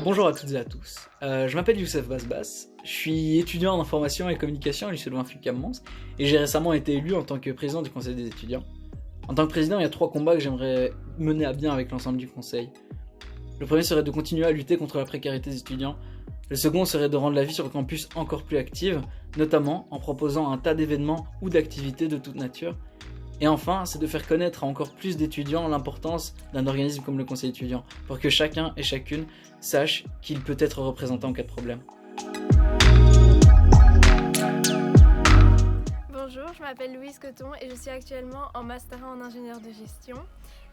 Bonjour à toutes et à tous, je m'appelle Youssef Basbas, je suis étudiant en information et communication à l'UCLouvain Fucam-Mons et j'ai récemment été élu en tant que président du conseil des étudiants. En tant que président, il y a 3 combats que j'aimerais mener à bien avec l'ensemble du conseil. Le premier serait de continuer à lutter contre la précarité des étudiants. Le second serait de rendre la vie sur le campus encore plus active, notamment en proposant un tas d'événements ou d'activités de toute nature. Et enfin, c'est de faire connaître à encore plus d'étudiants l'importance d'un organisme comme le conseil étudiant, pour que chacun et chacune sache qu'il peut être représenté en cas de problème. Bonjour, je m'appelle Louise Coton et je suis actuellement en master 1 en ingénieur de gestion.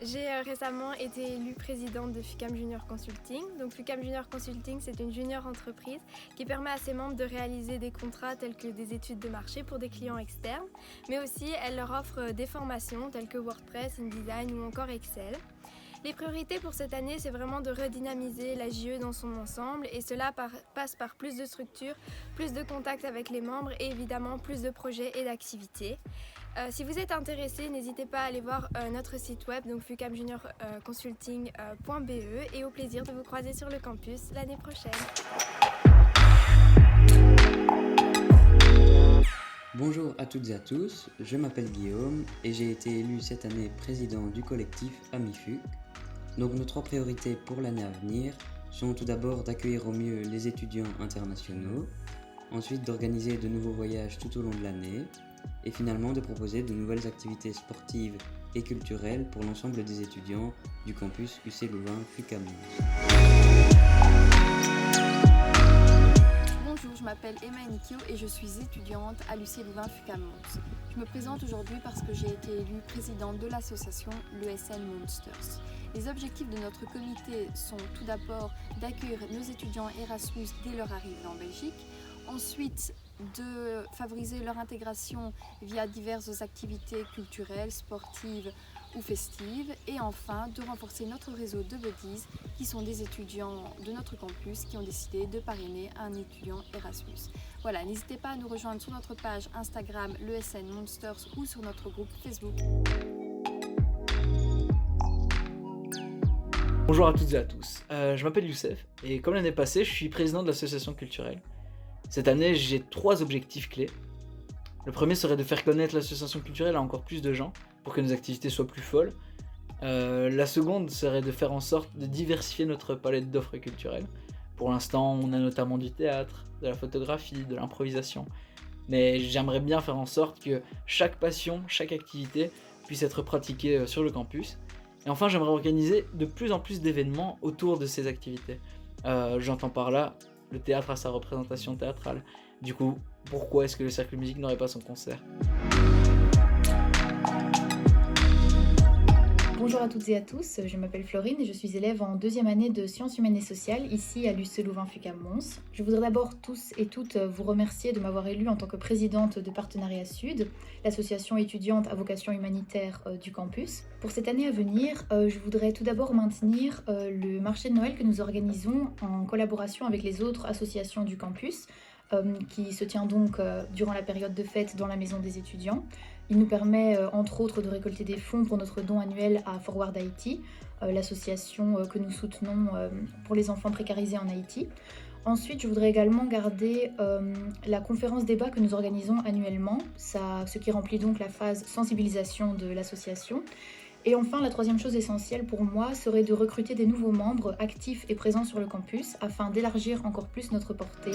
J'ai récemment été élue présidente de Fucam Junior Consulting. Donc Fucam Junior Consulting, c'est une junior entreprise qui permet à ses membres de réaliser des contrats tels que des études de marché pour des clients externes, mais aussi elle leur offre des formations telles que WordPress, InDesign ou encore Excel. Les priorités pour cette année, c'est vraiment de redynamiser la JE dans son ensemble et cela passe par plus de structures, plus de contacts avec les membres et évidemment plus de projets et d'activités. Si vous êtes intéressé, n'hésitez pas à aller voir notre site web, donc fucamjuniorconsulting.be et au plaisir de vous croiser sur le campus l'année prochaine. Bonjour à toutes et à tous, je m'appelle Guillaume et j'ai été élu cette année président du collectif AmiFuc. Donc nos 3 priorités pour l'année à venir sont tout d'abord d'accueillir au mieux les étudiants internationaux, ensuite d'organiser de nouveaux voyages tout au long de l'année et finalement de proposer de nouvelles activités sportives et culturelles pour l'ensemble des étudiants du campus UCLouvain Fucam-Mons. Bonjour, je m'appelle Emma Nikio et je suis étudiante à l'UCLouvain Fucam-Mons. Je me présente aujourd'hui parce que j'ai été élue présidente de l'association l'ESN Monsters. Les objectifs de notre comité sont tout d'abord d'accueillir nos étudiants Erasmus dès leur arrivée en Belgique, ensuite de favoriser leur intégration via diverses activités culturelles, sportives ou festives, et enfin de renforcer notre réseau de buddies qui sont des étudiants de notre campus qui ont décidé de parrainer un étudiant Erasmus. Voilà, n'hésitez pas à nous rejoindre sur notre page Instagram l'ESN Monsters ou sur notre groupe Facebook. Bonjour à toutes et à tous, je m'appelle Youssef et comme l'année passée, je suis président de l'association culturelle. Cette année, j'ai 3 objectifs clés. Le premier serait de faire connaître l'association culturelle à encore plus de gens pour que nos activités soient plus folles. La seconde serait de faire en sorte de diversifier notre palette d'offres culturelles. Pour l'instant, on a notamment du théâtre, de la photographie, de l'improvisation. Mais j'aimerais bien faire en sorte que chaque passion, chaque activité puisse être pratiquée sur le campus. Et enfin, j'aimerais organiser de plus en plus d'événements autour de ces activités. J'entends par là, le théâtre a sa représentation théâtrale. Du coup, pourquoi est-ce que le Cercle Musique n'aurait pas son concert ? Bonjour à toutes et à tous, je m'appelle Florine et je suis élève en 2e année de sciences humaines et sociales ici à l'UCLouvain Fucam-Mons. Je voudrais d'abord tous et toutes vous remercier de m'avoir élue en tant que présidente de Partenariat Sud, l'association étudiante à vocation humanitaire du campus. Pour cette année à venir, je voudrais tout d'abord maintenir le marché de Noël que nous organisons en collaboration avec les autres associations du campus, qui se tient donc durant la période de fête dans la maison des étudiants. Il nous permet entre autres de récolter des fonds pour notre don annuel à Forward Haïti, l'association que nous soutenons pour les enfants précarisés en Haïti. Ensuite, je voudrais également garder la conférence débat que nous organisons annuellement, ce qui remplit donc la phase sensibilisation de l'association. Et enfin, la 3e chose essentielle pour moi serait de recruter des nouveaux membres actifs et présents sur le campus afin d'élargir encore plus notre portée.